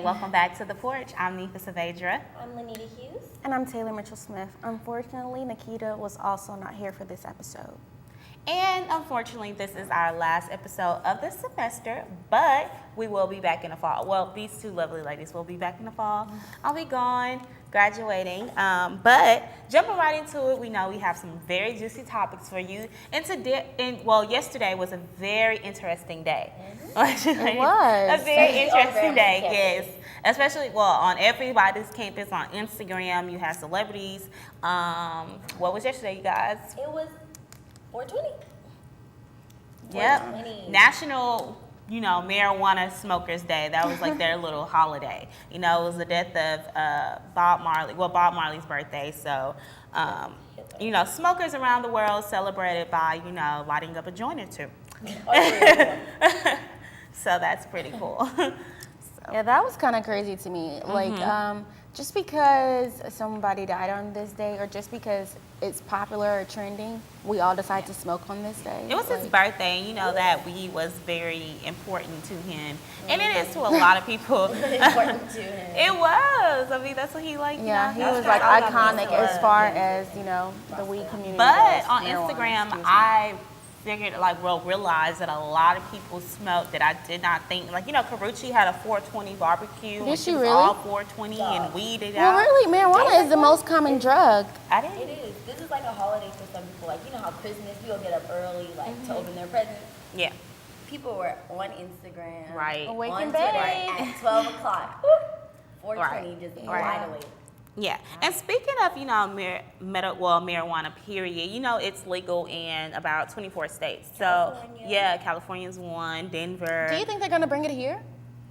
welcome back to The Porch. I'm Nifa Saavedra. I'm Lanita Hughes. And I'm Taylor Mitchell-Smith. Unfortunately, Nikita was also not here for this episode. And unfortunately, this is our last episode of the semester, but we will be back in the fall. Well, these two lovely ladies will be back in the fall. I'll be gone, graduating. But jumping right into it, we know we have some very juicy topics for you. And yesterday was a very interesting day. It was. A very interesting day, yes. Especially, on everybody's campus, on Instagram, you have celebrities. What was yesterday, you guys? It was 420. Yep. 420. National, Marijuana Smokers Day. That was like their little holiday. It was the death of Bob Marley. Well, Bob Marley's birthday. So, smokers around the world celebrated by, lighting up a joint or two. So that's pretty cool. Yeah, that was kind of crazy to me. Like, just because somebody died on this day, or just because it's popular or trending, we all decide to smoke on this day. It was his birthday, and that weed was very important to him, and it is to a lot of people. Important to him. It was. I mean, that's what he liked. Yeah, he was like iconic as far as the weed community. But goes, on marijuana, Instagram, I figured, realized that a lot of people smoked that I did not think. Karuchi had a 420 barbecue. Did she was really? all 420 and weeded out. Well, really, marijuana is the most common drug. It is. This is like a holiday for some people. Like, how Christmas, people get up early, to open their presents. Yeah. People were on Instagram. Right. Awake on in Twitter bed. at 12 o'clock. 420, just wide awake. Yeah, and speaking of, marijuana, period, it's legal in about 24 states. So, California's one, Denver. Do you think they're going to bring it here?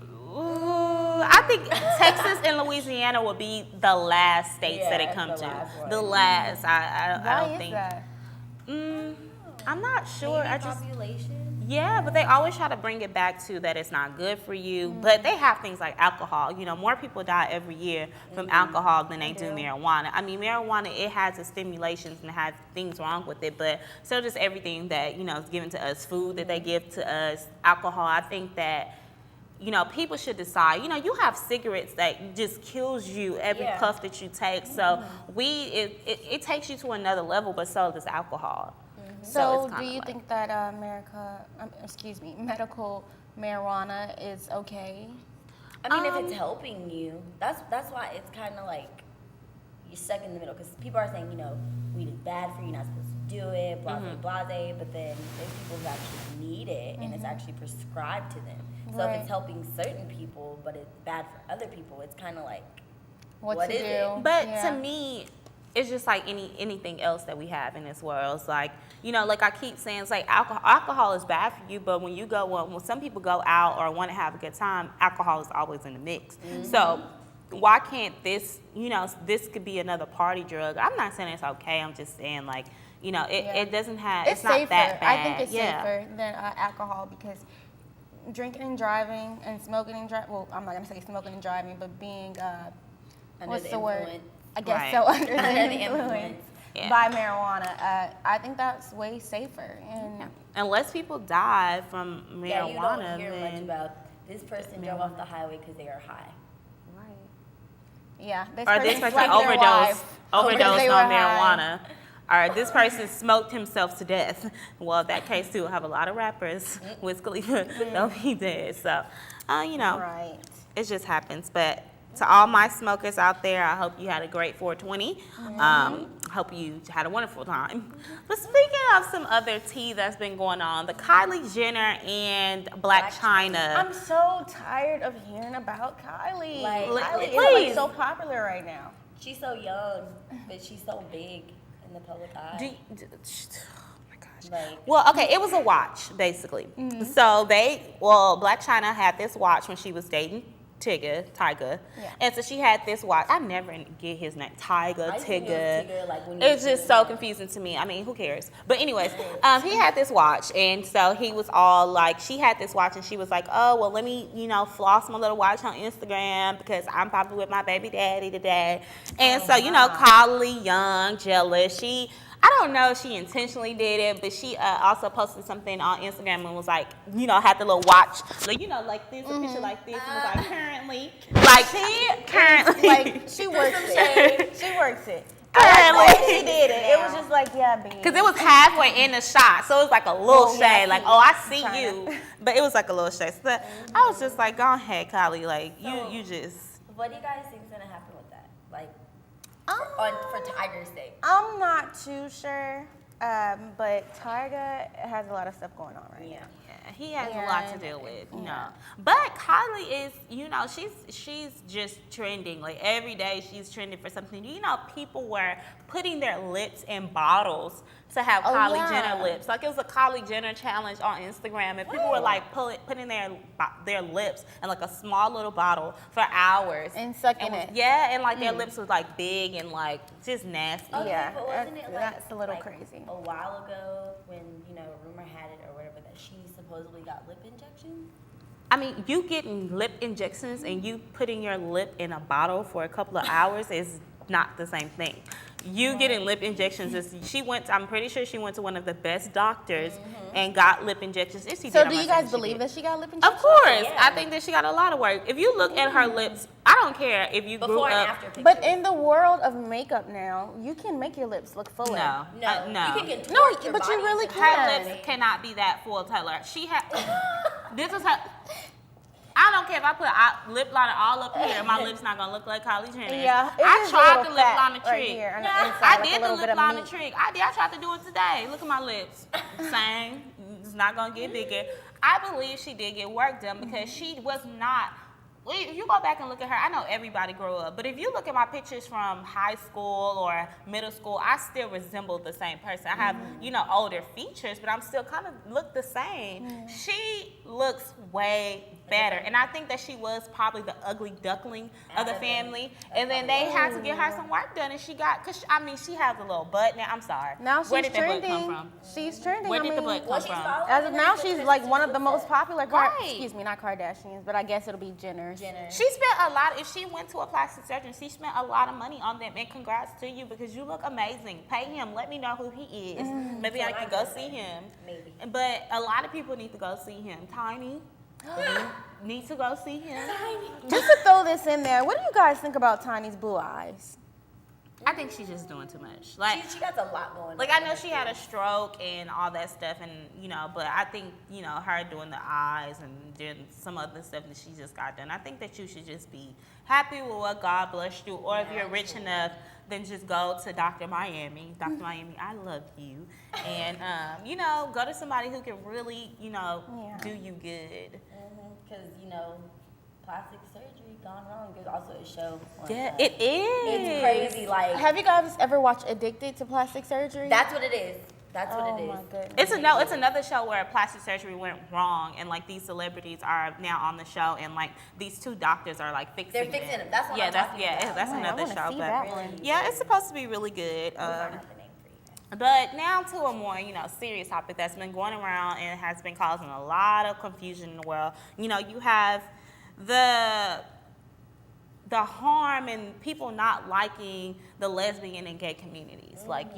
Ooh, I think Texas and Louisiana will be the last states that it comes to. The last. I don't think. Why is that? I'm not sure. Maybe population. Yeah, but they always try to bring it back to that it's not good for you. But they have things like alcohol. More people die every year from alcohol than they do marijuana. I mean, marijuana, it has its stimulations and it has things wrong with it. But so does everything that, is given to us, food that they give to us, alcohol. I think that, people should decide. You have cigarettes that just kills you every puff that you take. So weed, it takes you to another level, but so does alcohol. So do you think that medical marijuana is okay? I mean, if it's helping you, that's why it's kind of like you're stuck in the middle. Because people are saying, weed is bad for you, you're not supposed to do it, blase. But then there's people who actually need it, and it's actually prescribed to them. So if it's helping certain people, but it's bad for other people, it's kind of like, what is it? But to me, it's just like anything else that we have in this world. It's like, like I keep saying, it's like alcohol is bad for you, but when some people go out or want to have a good time, alcohol is always in the mix. So why can't this, this could be another party drug? I'm not saying it's okay. I'm just saying, it doesn't have, it's not safer. that bad. I think it's safer than alcohol, because drinking and driving and smoking and driving, well, I'm not going to say smoking and driving, but being, what's the word? I guess so, under the influence by marijuana. I think that's way safer. And unless people die from marijuana, you don't hear much about this person drove off the highway because they are high. Right. Yeah. This person overdosed on marijuana. Or this person smoked himself to death. Well, in that case, too, we'll have a lot of rappers. Wiz Khalifa, they'll be dead. So, right. It just happens. But to all my smokers out there, I hope you had a great 420. Hope you had a wonderful time. But speaking of some other tea that's been going on, the Kylie Jenner and Blac Chyna. I'm so tired of hearing about Kylie. Kylie is so popular right now. She's so young, but she's so big in the public eye. Oh my gosh. It was a watch, basically. So Blac Chyna had this watch when she was dating Tyga. Yeah. And so she had this watch. I never get his name. Tyga. Tigger, It's just so confusing to me. I mean, who cares? But anyways, he had this watch. And so he was all like, she had this watch and she was like, oh, well, let me, floss my little watch on Instagram because I'm probably with my baby daddy today. And Kylie, young, jealous, I don't know if she intentionally did it, but she also posted something on Instagram and was like, had the little watch, like, like this, a picture like this, and was like, currently, like, currently. Like, she works it. She works it. Currently. She did it. It was just like, yeah, baby. Because it was halfway in the shot, so it was like a little shade, like, I see you, but it was like a little shade. So I was just like, go ahead, Kylie, like, you just. What do you guys think is gonna happen with that? Like, for Tiger's sake. I'm not too sure, but Tyga has a lot of stuff going on right now. Yeah, he has a lot to deal with, But Kylie is, she's just trending. Like, every day she's trending for something. People were putting their lips in bottles to have Kylie Jenner lips. Like, it was a Kylie Jenner challenge on Instagram, and people were like putting their lips in like a small little bottle for hours and sucking it. Yeah, and like their lips was like big and like just nasty. Okay, Yeah, but wasn't it like that's a little crazy. A while ago, when rumor had it or whatever that she supposedly got lip injections? I mean, you getting lip injections and you putting your lip in a bottle for a couple of hours is not the same thing. You getting lip injections I'm pretty sure she went to one of the best doctors and got lip injections. So do you guys believe that she got lip injections? Of course. Yeah. I think that she got a lot of work. If you look at her lips, I don't care if you grew Before and up. after pictures. But in the world of makeup now, you can make your lips look fuller. No. No. No. You can No, contort your but you body really to can. Her lips cannot be that full, Taylor. She had. This is her. I don't care if I put a lip liner all up here, my lips not gonna look like Kylie Jenner. Yeah, I tried the lip liner right trick. here on the I inside, like did a the little bit lip of liner meat. trick. I tried to do it today. Look at my lips. Same. It's not gonna get bigger. I believe she did get work done because she was not. If you go back and look at her, I know everybody grew up, but if you look at my pictures from high school or middle school, I still resemble the same person. I have, older features, but I'm still kind of look the same. She looks way better, and I think that she was probably the ugly duckling of the family, and then they had to get her some work done, and she she has a little butt now. I'm sorry. Now she's Where did trending. the butt come from? She's trending. Where did the butt come from? As of now, she's like one of the most popular. Right. Excuse me, not Kardashians, but I guess it'll be Jenners. She spent a lot. If she went to a plastic surgeon, she spent a lot of money on them. And congrats to you because you look amazing. Pay him. Let me know who he is. Maybe I can go see him. Maybe. But a lot of people need to go see him. Tiny need to go see him. Just to throw this in there, what do you guys think about Tiny's blue eyes? I think she's just doing too much. Like She got a lot going on. Like, I know she had a stroke and all that stuff, and, but I think, her doing the eyes and doing some other stuff that she just got done, I think that you should just be happy with what God blessed you, or if you're rich enough, then just go to Dr. Miami. Dr. Miami, I love you. And, go to somebody who can really, do you good. Because, plastic surgery gone wrong. There's also a show. Yeah, it is. It's crazy. Like, Have you guys ever watched Addicted to Plastic Surgery? that's what it is. That's what it is. Oh my goodness. It's another show where plastic surgery went wrong, and like these celebrities are now on the show, and like these two doctors are like fixing. They're fixing it. That's what I'm that's talking yeah, about. that's Oh, I another wanna show. see But that one. yeah, it's supposed to be really good. We'll find out the name for you guys. But now to a more serious topic that's been going around and has been causing a lot of confusion in the world. You have the harm and people not liking the lesbian and gay communities. Like,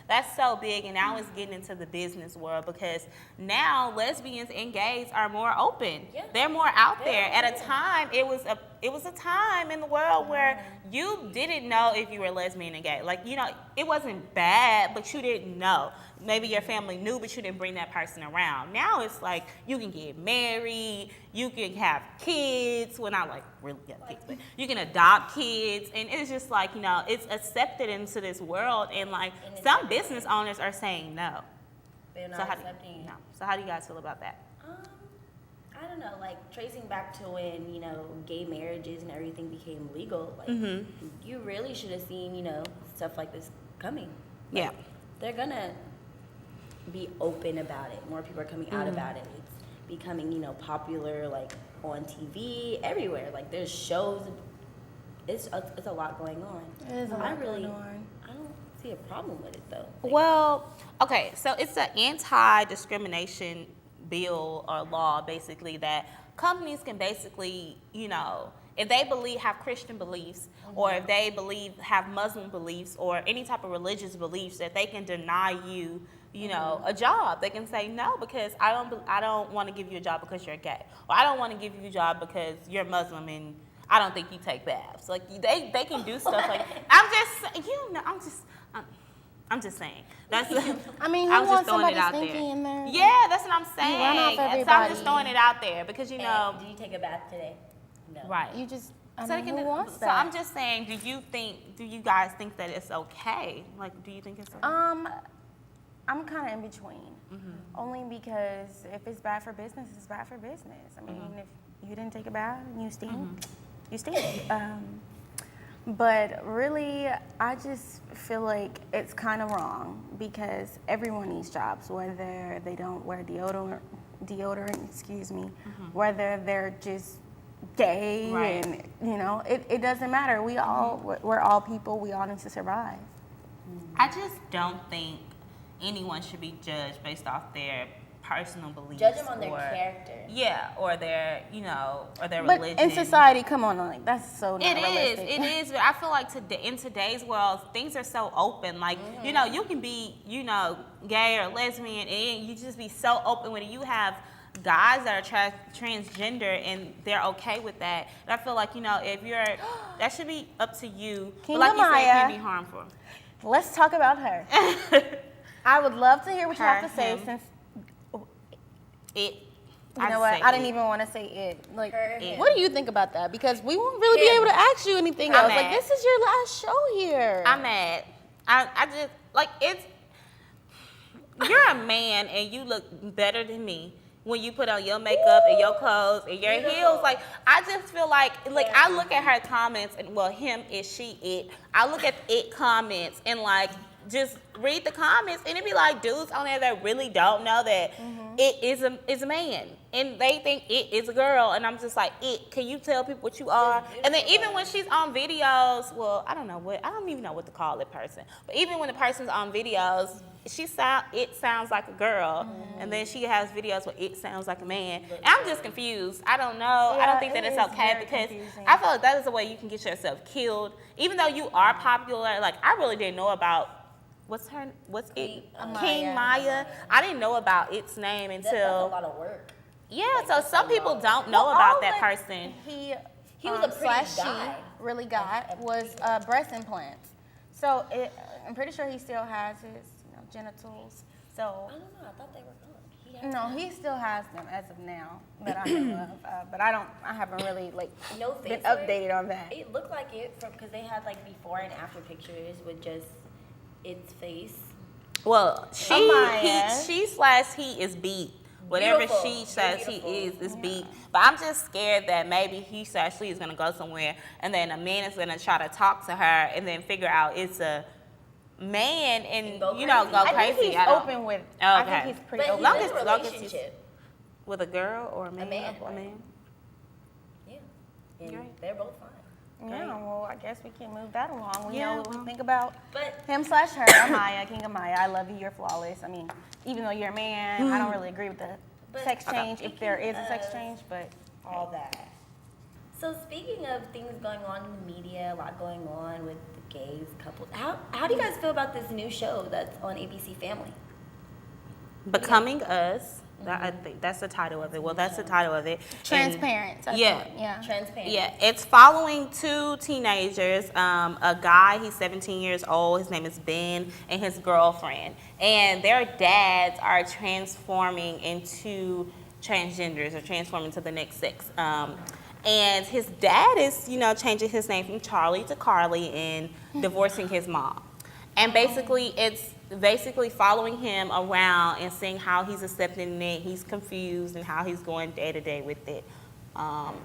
that's so big, and now it's getting into the business world because now lesbians and gays are more open. Yeah. They're more out there. At a time, it was a time in the world where you didn't know if you were lesbian and gay. Like, it wasn't bad, but you didn't know. Maybe your family knew, but you didn't bring that person around. Now it's like you can get married, you can have kids. Well, not like really young kids, but you can adopt kids. And it's just like, it's accepted into this world. And like some business owners are saying no. They're not So accepting. no. So how do you guys feel about that? I don't know, like tracing back to when, gay marriages and everything became legal, like you really should have seen, stuff like this coming. Like, Yeah. They're gonna be open about it. More people are coming out about it. It's becoming, popular, like on TV, everywhere. Like there's shows. It's a lot going on. It is a lot really, going on. I don't see a problem with it though. Like, Well, okay, so it's an anti-discrimination bill or law, basically, that companies can basically, if they have Christian beliefs, or if they have Muslim beliefs, or any type of religious beliefs, that they can deny you, you know, a job. They can say no, because I don't want to give you a job because you're gay, or I don't want to give you a job because you're Muslim and I don't think you take baths. Like they can do stuff like. I'm just saying. That's. I mean, I'm just throwing somebody it out stinky there. in there? Yeah, that's what I'm saying. You run off So I'm everybody. just throwing it out there because you know. Did you take a bath today? No. Right. You just. So Who wants that? So I'm just saying. Do you guys think that it's okay? Like, do you think it's okay? I'm kind of in between. Only because if it's bad for business, it's bad for business. I mean, if you didn't take a bath and you stink, you stink. But really, I just feel like it's kind of wrong because everyone needs jobs, whether they don't wear deodorant, excuse me, whether they're just gay, Right. and you know, it doesn't matter. We're all people. We all need to survive. I just don't think anyone should be judged based off their personal beliefs. Judge them on their character. Yeah, or their, you know, or their But religion. in society, come on, like that's so not realistic. It is. But I feel like in today's world, things are so open. Like, you know, you can be, you know, gay or lesbian, and you just be so open with it. You have guys that are transgender, and they're okay with that. And I feel like, you know, if you're, that should be up to you. But like you said, it can be harmful. Let's talk about her. I would love to hear what you have to say, him. since It. you know what? I didn't even want to say it. Like, Her, what do you think about that? Because we won't really be Him. able to ask you anything I'm else. Like, mad. this is your last show here. I'm mad. I just, like, you're a man and you look better than me when you put on your makeup and your clothes and your heels. Like, I just feel like I look at her comments and, well, him, it, she, it. I look at it comments and, like, just read the comments, and it be like dudes on there that really don't know that it is a man, and they think it is a girl, and I'm just like, can you tell people what you are? And then even when she's on videos, well, I don't even know what to call it person, but even when the person's on videos, it sounds like a girl, and then she has videos where it sounds like a man, and I'm just confused. I don't know. I don't think that it's okay, because confusing. I feel like that is the way you can get yourself killed, even though you are popular. Like, I really didn't know about what's it? King Maya. I didn't know about its name until. That's a lot of work. Yeah, so some people don't know about that person. He was a pretty / guy. she really got was breast implants. So I'm pretty sure he still has his genitals. So I don't know. I thought they were gone. no, he still has them as of now that I know of. But I haven't really No been face work? updated on that. It looked like it because they had like before and after pictures with just its face. Well, she he is beat. Whatever Beautiful. she says Beautiful. he is beat. But I'm just scared that maybe he says she is going to go somewhere, and then a man is going to try to talk to her and then figure out it's a man and, Go you know, crazy. go I crazy. think he's open with. I Okay. think he's pretty But open. he's Long in as- a long as he's- relationship. With a girl or a man? man. A man? Yeah. And Great. they're both fine. Yeah, well, I guess we can move that along. We Yeah, know what well. we think about But him / her, Amaya, King Amaya. I love you, you're flawless. I mean, even though you're a man, I don't really agree with the But- sex change, if there is a sex Speaking change, but all that. So speaking of things going on in the media, a lot going on with the gays, couples. How do you guys feel about this new show that's on ABC Family? Becoming Us. I think that's the title of it. Well, that's the title of it. And- transparent. I yeah. think, yeah. Transparent. Yeah, it's following two teenagers, a guy, he's 17 years old, his name is Ben, and his girlfriend. And their dads are transforming into transgenders, or transforming to the next sex. And his dad is, changing his name from Charlie to Carly and divorcing his mom. And basically, it's following him around and seeing how he's accepting it, he's confused, and how he's going day to day with it. And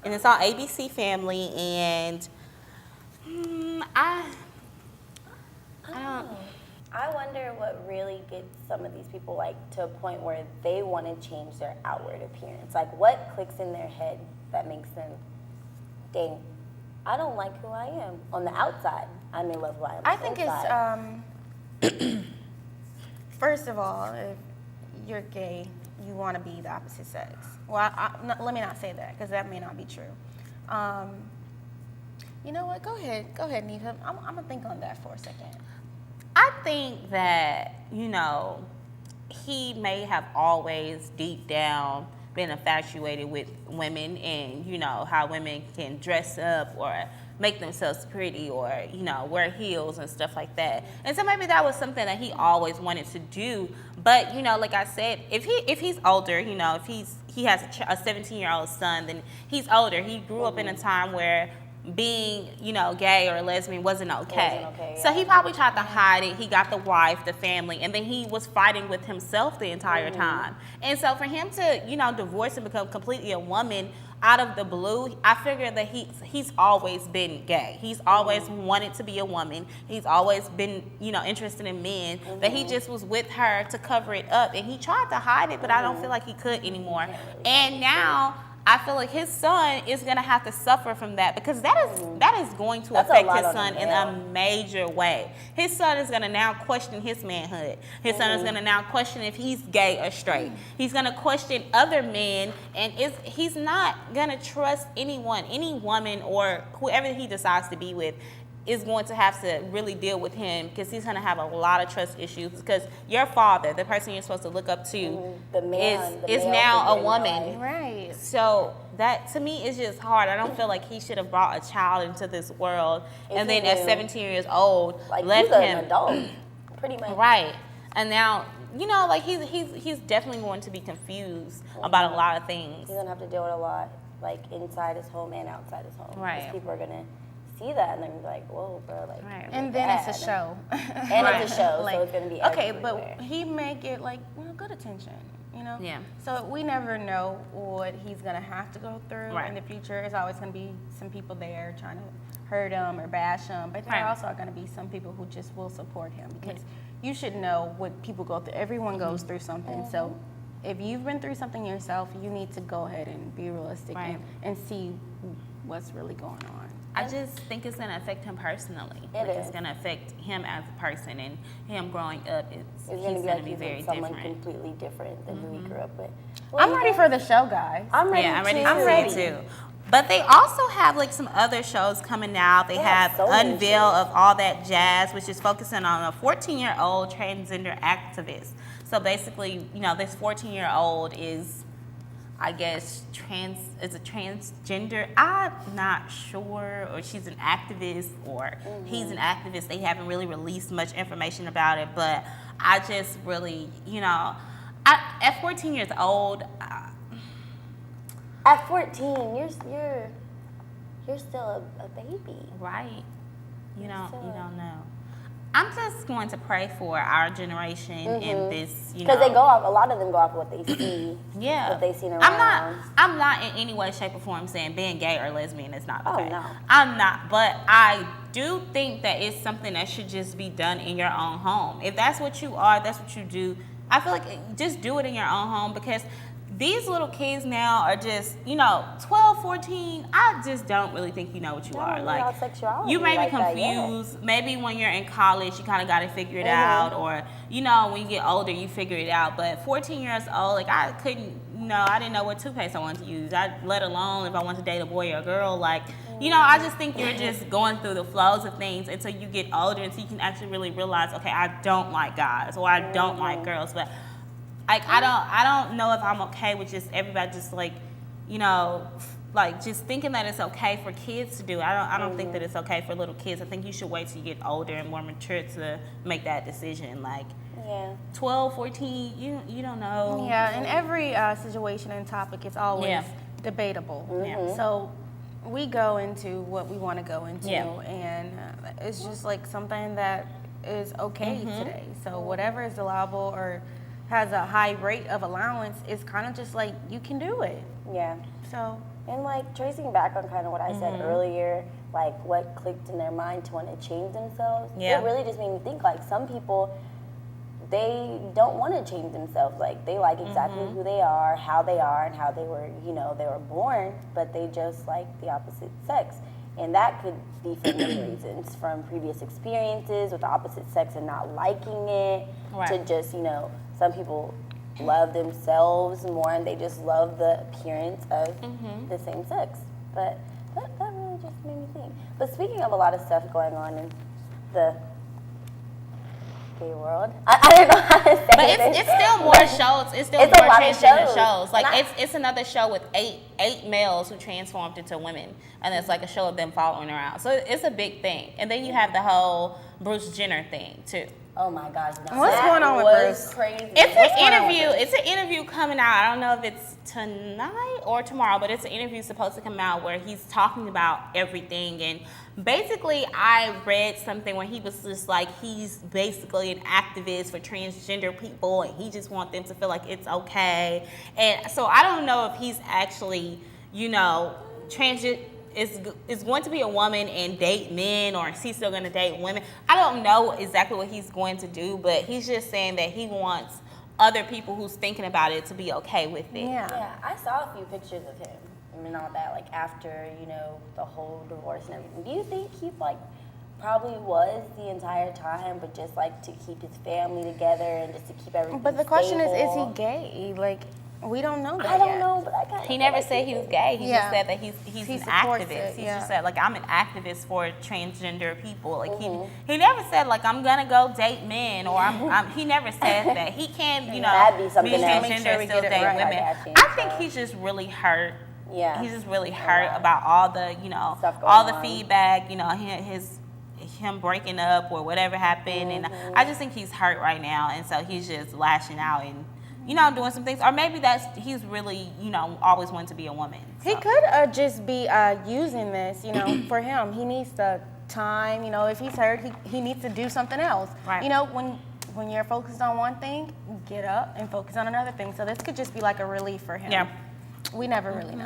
it's on ABC Family, and I don't. I wonder what really gets some of these people to a point where they want to change their outward appearance. Like, what clicks in their head that makes them, dang, I don't like who I am on the outside. I may love who I am. I think it's, first of all, if you're gay, you want to be the opposite sex. Well, let me not say that, because that may not be true. You know what? Go ahead, Neva. I'm gonna think on that for a second. I think that, he may have always deep down been infatuated with women and, how women can dress up or make themselves pretty or, wear heels and stuff like that. And so maybe that was something that he always wanted to do. But, like I said, if he's older, if he has a 17-year-old son, then he's older. He grew up in a time where being, gay or lesbian wasn't okay. So he probably tried to hide it. He got the wife, the family, and then he was fighting with himself the entire time. And so for him to, divorce and become completely a woman out of the blue, I figure that he's always been gay. He's always wanted to be a woman. He's always been, interested in men. That he just was with her to cover it up, and he tried to hide it, but I don't feel like he could anymore. And now I feel like his son is gonna have to suffer from that, because that is going to affect his son in a major way. His son is gonna now question his manhood. His son is gonna now question if he's gay or straight. He's gonna question other men, and he's not gonna trust anyone, any woman or whoever he decides to be with is going to have to really deal with him, because he's going to have a lot of trust issues, because your father, the person you're supposed to look up to, is now a woman. Right. So that, to me, is just hard. I don't feel like he should have brought a child into this world and then at 17 years old left him. He's an adult, pretty much. Right. And now, he's definitely going to be confused about a lot of things. He's going to have to deal with a lot, like inside his home and outside his home. Right. Because people are going to see that and they're gonna be like, whoa, bro, like. Right. And then it's a show. And it's a show, so it's gonna be everywhere. But he may get good attention, Yeah. So we never know what he's gonna have to go through Right. in the future. There's always gonna be some people there trying to hurt him or bash him, but there Right. also are gonna be some people who just will support him, because you should know what people go through. Everyone goes through something, so if you've been through something yourself, you need to go ahead and be realistic Right. and see what's really going on. I just think it's going to affect him personally. It's going to affect him as a person, and him growing up. He's going to be very someone different. completely different than who he grew up with. I'm ready for the show, guys. I'm ready. Yeah, I'm ready too. to see it too. But they also have some other shows coming out. They have so many Unveil shows. of All That Jazz, which is focusing on a 14-year-old transgender activist. So basically, this 14-year-old is, I guess, is a transgender. I'm not sure, or she's an activist, or he's an activist. They haven't really released much information about it, but I just really, at 14 years old. At 14, you're still a baby. Right. You don't So- know. I'm just going to pray for our generation in this, Because they go off. A lot of them go off what they see. Yeah. What they seen around. I'm not in any way, shape, or form saying being gay or lesbian is not okay. Oh, no. I'm not, but I do think that it's something that should just be done in your own home. If that's what you are, that's what you do. I feel like just do it in your own home, because these little kids now are just, 12, 14. I just don't really think you know what you are. Like, sexuality you may be like that, confused. Maybe when you're in college, you kind of got to figure it out. Or, when you get older, you figure it out. But 14 years old, I couldn't, I didn't know what toothpaste I wanted to use. Let alone if I wanted to date a boy or a girl. I just think you're just going through the flows of things until you get older, until you can actually really realize, okay, I don't like guys, or I don't like girls. But I don't know if I'm okay with just everybody just just thinking that it's okay for kids to do. I don't think that it's okay for little kids. I think you should wait till you get older and more mature to make that decision. 12, 14, you don't know. Yeah, in every situation and topic, it's always debatable. Yeah. So we go into what we want to go into, Yeah. and it's just something that is okay today. So whatever is allowable or has a high rate of allowance, is kind of just you can do it. Yeah. So. And tracing back on kind of what I said earlier, what clicked in their mind to want to change themselves, Yeah. it really just made me think some people, they don't want to change themselves. They like exactly who they are, and how they were, they were born, but they just like the opposite sex. And that could be for many reasons, from previous experiences with the opposite sex and not liking it, Right. to just, some people love themselves more and they just love the appearance of the same sex. But That really just made me think. But speaking of a lot of stuff going on in the gay world, I don't know how to say But it's still more shows. It's still more transgender shows. Like it's another show with eight males who transformed into women, and it's like a show of them following around. So it's a big thing. And then you have the whole Bruce Jenner thing too. Oh my gosh. What's going on with Bruce? Crazy. It's an interview. It's an interview coming out. I don't know if it's tonight or tomorrow, but it's an interview supposed to come out where he's talking about everything. And basically, I read something where he was just like, he's basically an activist for transgender people, and he just wants them to feel like it's okay. And so I don't know if he's actually, transgender. Is going to be a woman and date men, or is he still going to date women? I don't know exactly what he's going to do, but he's just saying that he wants other people who's thinking about it to be okay with it. Yeah, I saw a few pictures of him and all that, like after, the whole divorce and everything. Do you think he probably was the entire time, but just like to keep his family together and just to keep everything But the question is stable? he gay? Like, we don't know that I don't yet. know, but I kind of He never said he was gay. He just said that he's an supports activist. it, He yeah. just said, like, I'm an activist for transgender people. Like, he never said, like, I'm going to go date men, or he never said that. He can, That'd be something else. transgender Make sure we and still get it date right. women. I got you. I think he's just really hurt. Yeah. He's just really hurt about all the, Stuff going all the on. feedback, him breaking up or whatever happened. And I just think he's hurt right now. And so he's just lashing out and, doing some things. Or maybe he's really, always wanted to be a woman. He So. could just be using this, for him. He needs the time, if he's hurt, he needs to do something else. Right. When you're focused on one thing, get up and focus on another thing. So this could just be like a relief for him. Yeah. We never really know.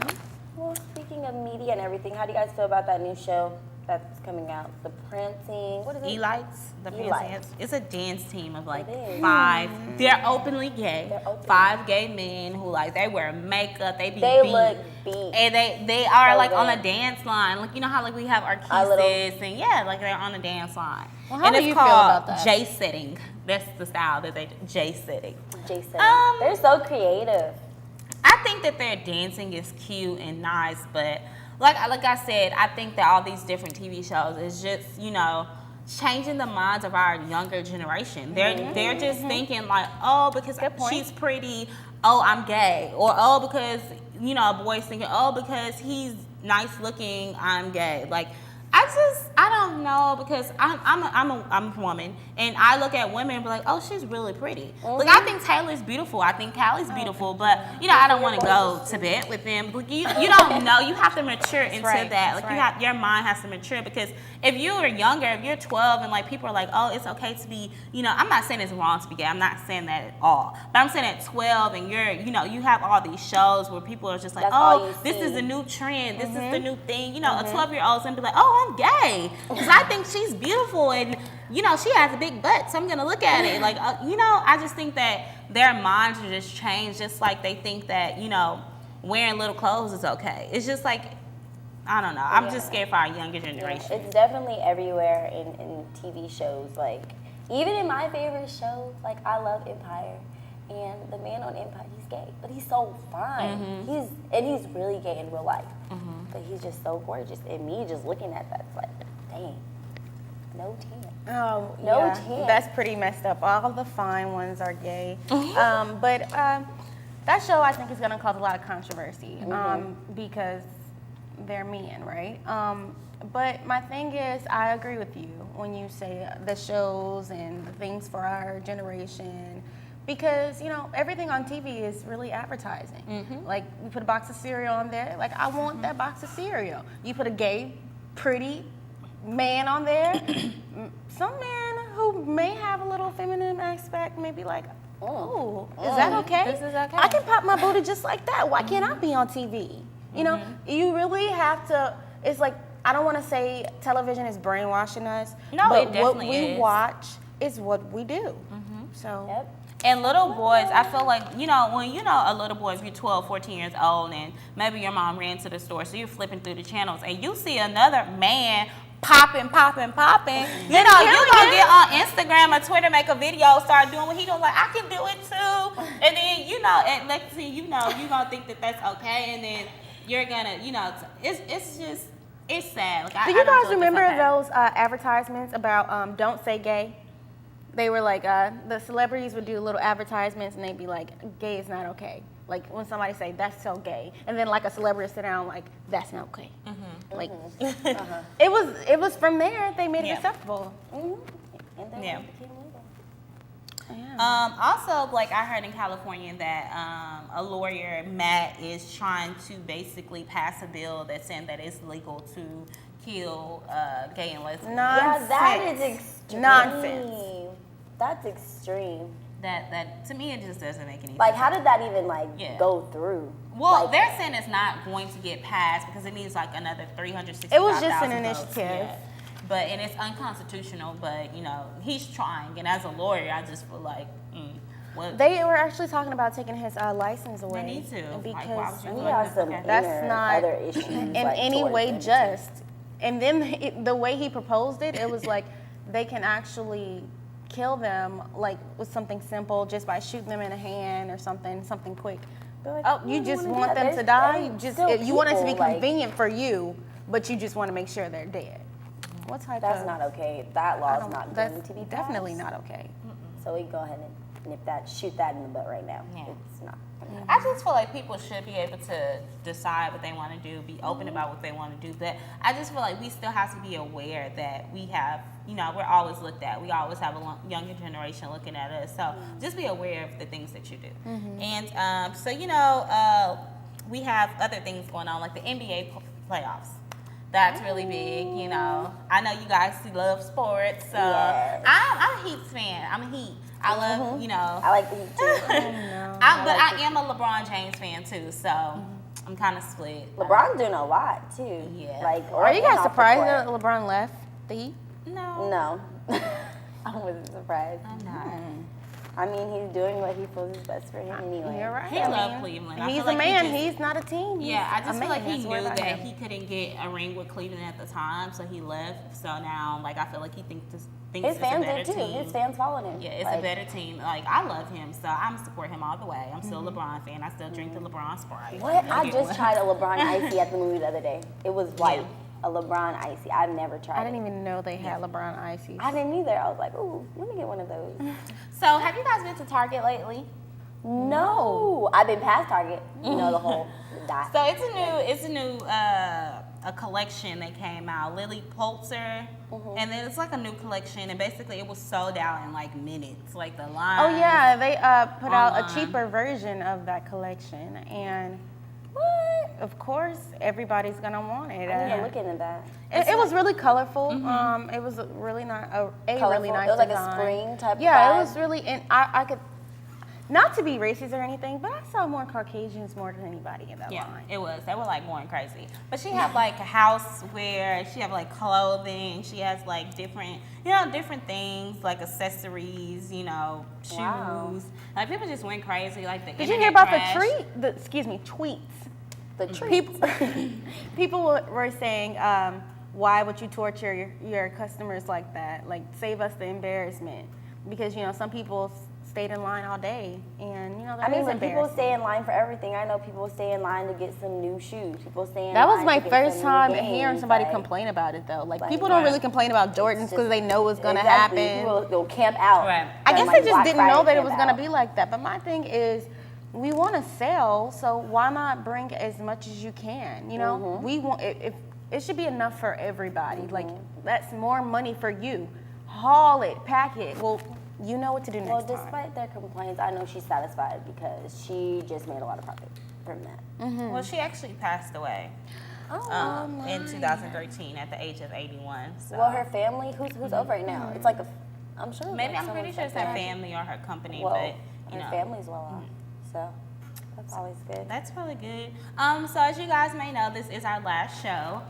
Well, speaking of media and everything, how do you guys feel about that new show that's coming out? The Prancing, what is it? Elites, Elites. it's a dance team of like It is. 5. They're openly gay. They're open. 5 gay men who they wear makeup. They They beat. look beat. And they are So like on good. a dance line. Like how like we have our Our little- kisses and like they're on a dance line. Well, how and do it's you feel called about that? J sitting. That's the style that they do. J sitting. Jason. Um, They're so creative. I think that their dancing is cute and nice, but like I said, I think that all these different TV shows is just changing the minds of our younger generation. They're just thinking like, oh, because she's pretty, oh, I'm gay, or oh, because a boy's thinking, oh, because he's nice looking, I'm gay. Like I don't know, because I'm a woman, and I look at women and be like, oh, she's really pretty. Like I think Taylor's beautiful. I think Callie's beautiful, but I don't want to go to bed with them. Like, you don't know. You have to mature into that. Like your mind has to mature, because if you are younger, if you're 12 and like people are like, oh, it's okay to be, I'm not saying it's wrong to be gay. I'm not saying that at all. But I'm saying at 12 and you're, you have all these shows where people are just like, That's all oh, you this see. is the new trend. This is the new thing. A 12-year-old's gonna be like, oh, I'm gay, because I think she's beautiful and she has a big butt, so I'm gonna look at it. Like I just think that their minds are just changed, just like they think that wearing little clothes is okay. It's just like, I don't know. I'm just scared for our younger generation. Yeah, it's definitely everywhere in TV shows. Like, even in my favorite shows, like, I love Empire. And the man on Empire, he's gay, but he's so fine. He's really gay in real life. But he's just so gorgeous. And me just looking at that, it's like, dang, no chance. Oh, No yeah, chance. that's pretty messed up. All the fine ones are gay. But that show, I think, is going to cause a lot of controversy because they're men, right? But my thing is, I agree with you when you say the shows and the things for our generation, because everything on TV is really advertising. Like, we put a box of cereal on there, like, I want that box of cereal. You put a gay, pretty man on there, some men who may have a little feminine aspect may be like, oh, is that okay? This is okay. I can pop my booty just like that. Why can't I be on TV? You really have to, it's like, I don't want to say television is brainwashing us, No, but it definitely what we is. watch is what we do. So, Yep. And little boys, I feel like, when a little boy, if you're 12, 14 years old, and maybe your mom ran to the store, so you're flipping through the channels, and you see another man popping, you're going to get on Instagram or Twitter, make a video, start doing what he doing, like, I can do it too. And then, and next thing you're going to think that that's okay, and then you're gonna, it's just, it's sad. Like, Do you guys remember those advertisements about don't say gay? They were like, the celebrities would do little advertisements and they'd be like, gay is not okay. Like when somebody say, that's so gay. And then like a celebrity sit down like, that's not okay. Mm-hmm. Like, it was from there they made it acceptable. Mm-hmm. And then it became legal. Yeah. Also, like I heard in California that a lawyer, Matt, is trying to basically pass a bill that's saying that it's legal to kill gay and lesbian. Nonsense. Yeah, that is extreme. Nonsense. That's extreme. That to me it just doesn't make any sense. Like, how did that even go through? Well, like, they're saying it's not going to get passed because it needs like another 365,000 It was just an votes. initiative. Yeah. And it's unconstitutional. But he's trying, and as a lawyer, I just feel like, what? They were actually talking about taking his license away. They need to. Because why would you he do has some that? That's not other issues. in like, any towards way him, too. just. And then the way he proposed it, it was like they can actually kill them like with something simple just by shooting them in the hand or something quick. Like, Oh, you don't just wanna want do that. them to There's die? still You want it to be people, like- convenient for you, but you just want to make sure they're dead. What type That's of... not okay. That law is not That's going to be passed. definitely not okay. So we go ahead and nip that, shoot that in the butt right now. Yeah. It's not. I just feel like people should be able to decide what they want to do, be open about what they want to do. But I just feel like we still have to be aware that we have, we're always looked at. We always have a younger generation looking at us. So just be aware of the things that you do. And so, we have other things going on, like the NBA playoffs. That's really big, I know you guys love sports, so Yes. I'm a Heat fan. I'm a Heat. I love, I like the Heat too. but I am a LeBron James fan too, so I'm kind of split. LeBron's doing a lot too. Yeah. Like, Are you on guys off the surprised court. that LeBron left the Heat? No, No. I wasn't surprised. I'm not. I mean, he's doing what he feels is best for him anyway. You're right. He I loved mean, Cleveland. I He's feel a like he man. just- He's not a team. Yeah, I just He's a feel like man. he That's knew what I that know. he couldn't get a ring with Cleveland at the time, so he left. So now, I feel like he thinks His it's a fans better did too. team. His fans followed him. Yeah, it's a better team. Like, I love him, so I'm support him all the way. I'm still a LeBron fan. I still drink the LeBron Sprite. What? Don't I get just one. tried a LeBron icy at the movie the other day. It was white. A LeBron icy. I've never tried I didn't it. even know they had LeBron ices. I didn't either. I was like, ooh, let me get one of those. So, have you guys been to Target lately? No. I've been past Target. You know, the whole dot. So it's a new a collection that came out, Lily Pulitzer, and then it's like a new collection, and basically it was sold out in like minutes, like the line. Oh yeah, they put out a online. cheaper version of that collection, and of course everybody's gonna want it. I need to look into that. It was really colorful. It was really not a really Colorful. nice It was like a design. spring type of Yeah, vibe. it was really, and I could, not to be racist or anything, but I saw more Caucasians more than anybody in that Yeah, line. it was. They were like going crazy. But she had like a houseware. She had like clothing. She has like different, different things like accessories. Shoes. Wow. Like people just went crazy. Like the Did you internet hear about crashed. tweets? The treat. People were saying, why would you torture your customers like that? Like, save us the embarrassment. Because, some people stayed in line all day, and, that I mean, is but people embarrassing. stay in line for everything. I know people stay in line to get some new shoes. People stay in That line was my to get first some new time games. hearing somebody like, complain about it, though. Like, like, people don't right. really complain about Jordans just- because they know it's going to exactly. happen. People will camp out. Right. I during, guess like, they just Black didn't Friday know that it camp was going to out. be like that. But my thing is, we want to sell, so why not bring as much as you can? We want if it should be enough for everybody. Like, that's more money for you. Haul it, pack it. Well, you know what to do next Well, time. despite their complaints, I know she's satisfied because she just made a lot of profit from that. Well, she actually passed away in 2013 at the age of 81. So Well, her family, who's over it now? It's like I'm sure. maybe like I'm pretty someone's sure it's her like that. family or her company, Well, but her family's well off, so that's always good. That's really good. So as you guys may know, this is our last show.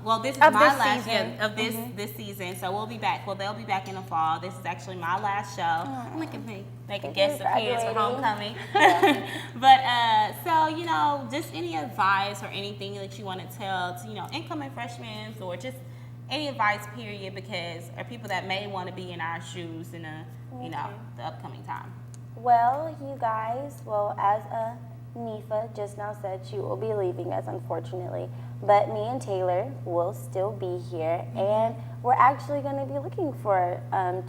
Well, this is Of my this last season. of this season. So we'll be back. Well, they'll be back in the fall. This is actually my last show. I'm like make a guest appearance for homecoming. But so just any advice or anything that you want to tell to incoming freshmen or just any advice period because or people that may want to be in our shoes in the the upcoming time. Well, you guys, as a Nifa just now said she will be leaving us, unfortunately. But me and Taylor will still be here, and we're actually going to be looking for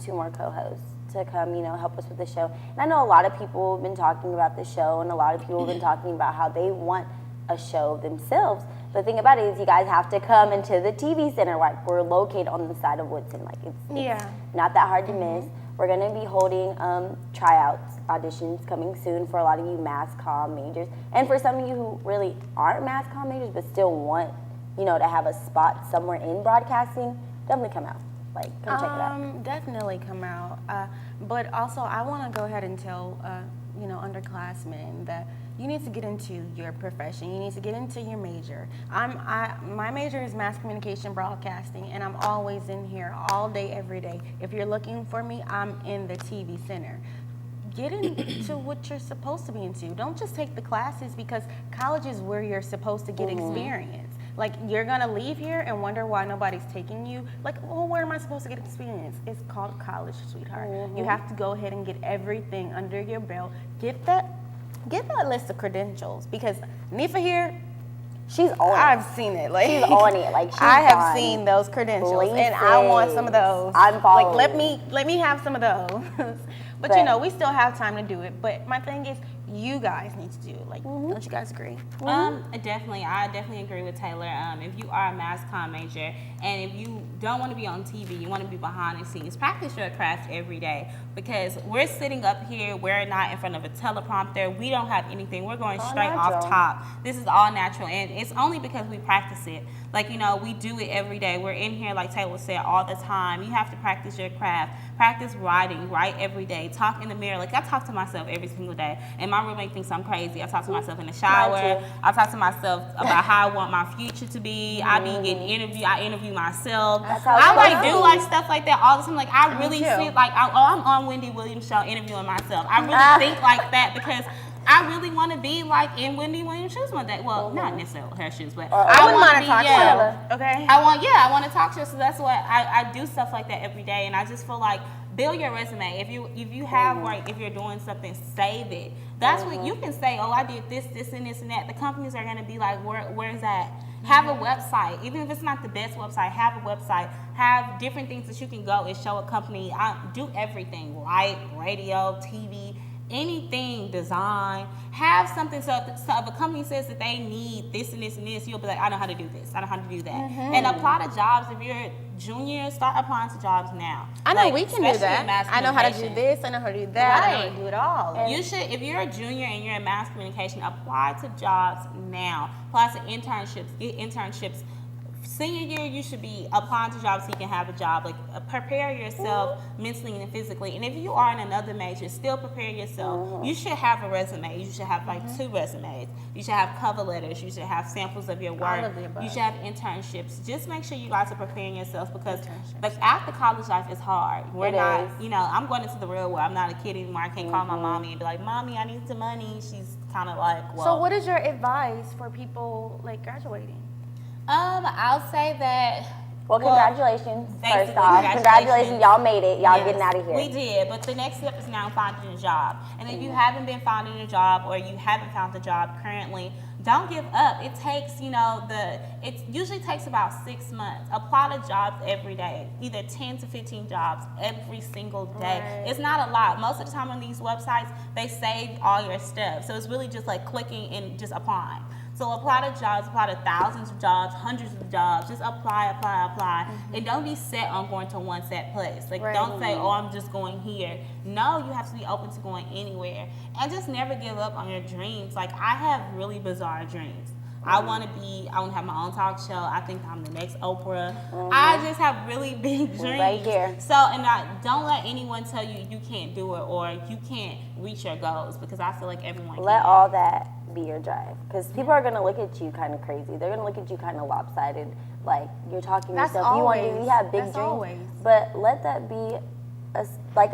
2 more co-hosts to come, help us with the show. And I know a lot of people have been talking about the show, and a lot of people have been talking about how they want a show themselves. The thing about it is you guys have to come into the TV Center. Like, we're located on the side of Woodson. Like, it's not that hard to miss. We're going to be holding tryouts, auditions coming soon for a lot of you mass comm majors. And for some of you who really aren't mass comm majors but still want, to have a spot somewhere in broadcasting, definitely come out. Like, come check it out. Definitely come out. But also, I want to go ahead and tell, underclassmen that you need to get into your profession. You need to get into your major. My major is mass communication broadcasting, and I'm always in here all day, every day. If you're looking for me, I'm in the TV Center. Get into what you're supposed to be into. Don't just take the classes, because college is where you're supposed to get experience. Like, you're gonna leave here and wonder why nobody's taking you. Like, well, where am I supposed to get experience? It's called college, sweetheart. You have to go ahead and get everything under your belt. Get that list of credentials, because Nifa here, she's on it. I've seen it. Like, she's on it. Like, I have seen those credentials, and I want some of those. I'm following. Like, let me have some of those. But we still have time to do it. But my thing is, you guys need to do it. Like, don't you guys agree? Definitely. I definitely agree with Taylor. If you are a mass comm major, and if you don't want to be on TV, you want to be behind the scenes, practice your craft every day, because we're sitting up here, we're not in front of a teleprompter, we don't have anything, we're going straight off top. This is all natural, and it's only because we practice it. Like, we do it every day. We're in here, like Taylor said, all the time. You have to practice your craft, practice writing, write every day, talk in the mirror. Like, I talk to myself every single day, and my roommate thinks I'm crazy. I talk to myself in the shower. I talk to myself about how I want my future to be. I be getting interviewed. I interview myself. I do stuff like that all the time. Like, I really sit I'm on Wendy Williams' show interviewing myself. I really think like that, because I really want to be like in Wendy Williams' shoes one day. Well, not necessarily her shoes, but I wouldn't want to talk to her. Okay. I want to talk to her. So that's why I do stuff like that every day, and I just feel like build your resume. If you have if you're doing something, save it. That's what you can say. Oh, I did this, and this, and that. The companies are gonna be like, where's that? Have a website. Even if it's not the best website, have a website. Have different things that you can go and show a company. Do everything: light, radio, TV. Anything, design, have something, so if a company says that they need this and this and this, you'll be like, I know how to do this, I know how to do that. And apply to jobs. If you're a junior, start applying to jobs now. I know we can do that. I know how to do this, I know how to do that, I know how to do it all. You should, if you're a junior and you're in mass communication, apply to jobs now. Apply to internships, get internships. Senior year, you should be applying to jobs so you can have a job. Like, prepare yourself mentally and physically. And if you are in another major, still prepare yourself. You should have a resume. You should have 2 resumes. You should have cover letters. You should have samples of your work. You should have internships. Just make sure you guys are preparing yourselves, because after college life is hard. We're not, I'm going into the real world. I'm not a kid anymore. I can't call my mommy and be like, Mommy, I need some money. She's kind of like, well. So what is your advice for people graduating? I'll say that. Well, congratulations, first off. Congratulations, y'all made it. Y'all getting out of here. We did, but the next step is now finding a job. And if you haven't been finding a job, or you haven't found a job currently, don't give up. It takes, it usually takes about 6 months. Apply to jobs every day, either 10 to 15 jobs every single day. Right. It's not a lot. Most of the time on these websites, they save all your stuff. So it's really just like clicking and just applying. So apply to jobs, apply to thousands of jobs, hundreds of jobs. Just apply. And don't be set on going to one set place. Like, don't say, oh, I'm just going here. No, you have to be open to going anywhere. And just never give up on your dreams. Like, I have really bizarre dreams. I want to have my own talk show. I think I'm the next Oprah. I just have really big dreams. Right here. So, don't let anyone tell you you can't do it or you can't reach your goals, because I feel like everyone can. Let all that be your drive, because people are going to look at you kind of crazy. They're going to look at you kind of lopsided, like you're talking yourself. You have big dreams, always. But let that be a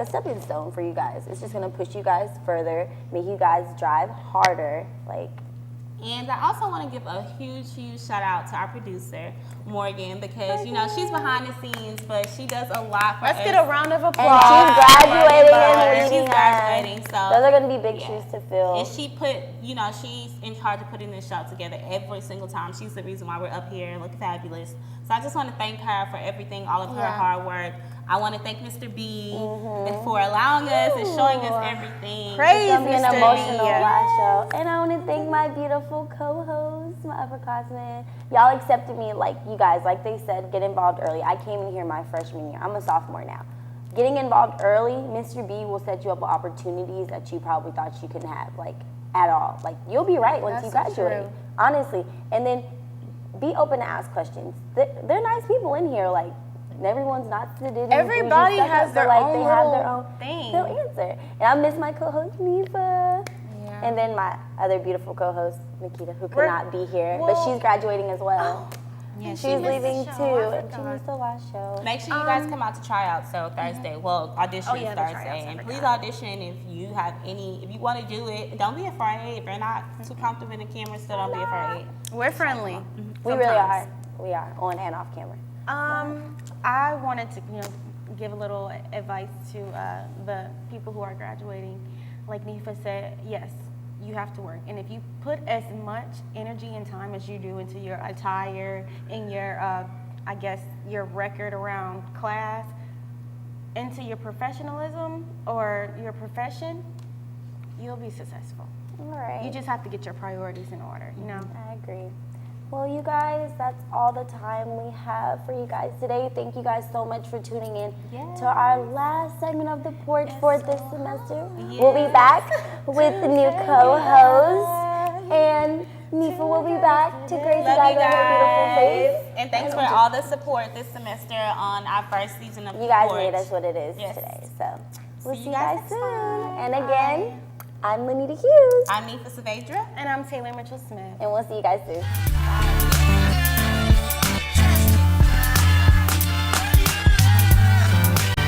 stepping stone for you guys. It's just going to push you guys further, make you guys drive harder, And I also want to give a huge shout out to our producer, Morgan, because, she's behind the scenes, but she does a lot for us. Let's get a round of applause. And she's graduating. She's graduating. So Those are gonna be big shoes to fill. And she put, you know, she's in charge of putting this show together every single time. She's the reason why we're up here and look fabulous. So I just want to thank her for everything, all of her hard work. I want to thank Mr. B for allowing us and showing us everything. Praise It's gonna be an Mr. emotional B. live show. And I want to thank my beautiful co-hosts, my upperclassmen. Y'all accepted me, like you guys, like they said, get involved early. I came in here my freshman year. I'm a sophomore now. Getting involved early, Mr. B will set you up with opportunities that you probably thought you couldn't have, like, at all. Like, you'll be right once you That's so graduate, true. honestly. And then be open to ask questions. They're nice people in here, like, everyone's not the Everybody has their own they have their little own thing. They'll answer. And I miss my co-host Nifa. Yeah. And then my other beautiful co-host Nikita, who could We're- not be here, well- but she's graduating as well. Yeah, She's she missed the leaving show. too, I and she forgot. missed the last show. Make sure you guys come out to tryouts. So Thursday, well, audition Oh, yeah, the tryouts, Thursday, I and forgot. please audition if you have any. If you want to do it, don't be afraid. If you're not too comfortable in the camera, still don't be afraid. We're friendly. We really are. Sometimes. We are on and off camera. I wanted to, give a little advice to the people who are graduating. Like Nifa said, yes, you have to work. And if you put as much energy and time as you do into your attire and your, I guess, your record around class, into your professionalism or your profession, you'll be successful. All right. You just have to get your priorities in order, I agree. Well, you guys, that's all the time we have for you guys today. Thank you guys so much for tuning in to our last segment of the Porch for this semester. We'll be back with the new co-host, and Nifa will be back to grace you Love guys you on her beautiful guys, face. and thanks for all the support this semester on our first season of You guys Porch. made us what it is Yes. today. So we'll see you guys guys next soon. time. And again, I'm Lenita Hughes, I'm Nifa Saavedra. And I'm Taylor Mitchell-Smith. and we'll see you guys soon.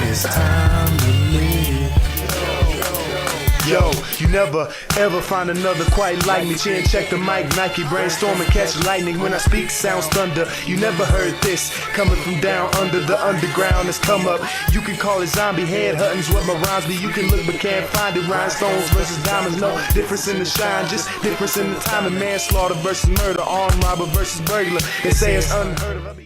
It's time to live. Yo, you never ever find another quite like me. Chin check the mic, Nike brainstorming, catch lightning. When I speak, sounds thunder. You never heard this coming from down under the underground. It's come up. You can call it zombie head hunting's what my rhymes be. You can look but can't find it. Rhinestones versus diamonds, no difference in the shine, just difference in the time. And manslaughter versus murder, armed robber versus burglar. They say it's unheard of.